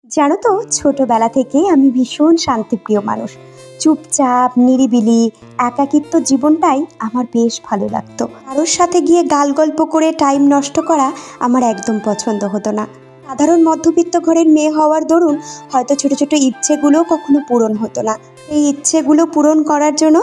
জানো তো, ছোটবেলা থেকেই আমি ভীষণ শান্তিপ্রিয় মানুষ। চুপচাপ নিরিবিলি একাকিত্ব জীবনটাই আমার বেশ ভালো লাগতো। কারোর সাথে গিয়ে গাল গল্প করে টাইম নষ্ট করা আমার একদম পছন্দ হতো না। সাধারণ মধ্যবিত্ত ঘরের মেয়ে হওয়ার দরুন হয়তো ছোট ছোট ইচ্ছেগুলো কখনো পূরণ হতো না। এই ইচ্ছেগুলো পূরণ করার জন্য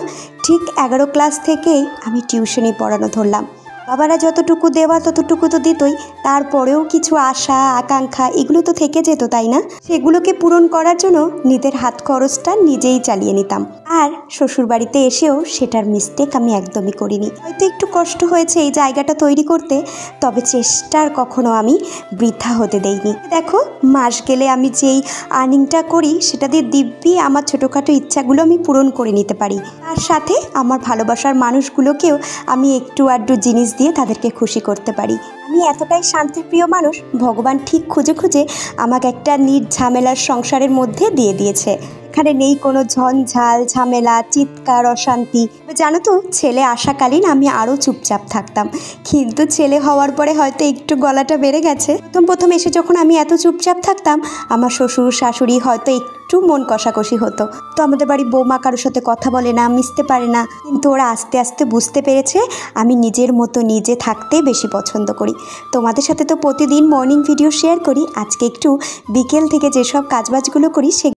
ঠিক 11 ক্লাস থেকেই আমি টিউশনি পড়ানো ধরলাম। বাবারা যতটুকু দেওয়া ততটুকু তো দিতই, তারপরেও কিছু আশা আকাঙ্ক্ষা এগুলো তো থেকে যেত, তাই না? সেগুলোকে পূরণ করার জন্য নিজের হাত খরচটা নিজেই চালিয়ে নিতাম। আর শ্বশুরবাড়িতে এসেও সেটার মিস্টেক আমি একদমই করিনি। হয়তো একটু কষ্ট হয়েছে এই জায়গাটা তৈরি করতে, তবে চেষ্টার কখনো আমি বৃথা হতে দেইনি। দেখো, মাস গেলে আমি যেই আর্নিংটা করি সেটা দিয়ে দিব্যি আমার ছোটোখাটো ইচ্ছাগুলো আমি পূরণ করে নিতে পারি। তার সাথে আমার ভালোবাসার মানুষগুলোকেও আমি একটু আধটু জিনিস দিয়ে তাদেরকে খুশি করতে পারি। আমি এতটাই শান্তির প্রিয় মানুষ, ভগবান ঠিক খুঁজে খুঁজে আমাকে একটা নির্ঝামেলার সংসারের মধ্যে দিয়ে দিয়েছে। এখানে নেই কোনো ঝঞ্ঝাল ঝামেলা চিৎকার অশান্তি। জানো তো, ছেলে আসাকালীন আমি আরও চুপচাপ থাকতাম, কিন্তু ছেলে হওয়ার পরে হয়তো একটু গলাটা বেড়ে গেছে। প্রথম এসে যখন আমি এত চুপচাপ থাকতাম, আমার শ্বশুর শাশুড়ি হয়তো একটু মন কষাকষি হতো। তো আমাদের বাড়ি বৌমা কারোর সাথে কথা বলে না, মিশতে পারে না, কিন্তু ওরা আস্তে আস্তে বুঝতে পেরেছে আমি নিজের মতো নিজে থাকতে বেশি পছন্দ করি। তোমাদের সাথে তো প্রতিদিন মর্নিং ভিডিও শেয়ার করি, আজকে একটু বিকেল থেকে যেসব কাজবাজগুলো করি সে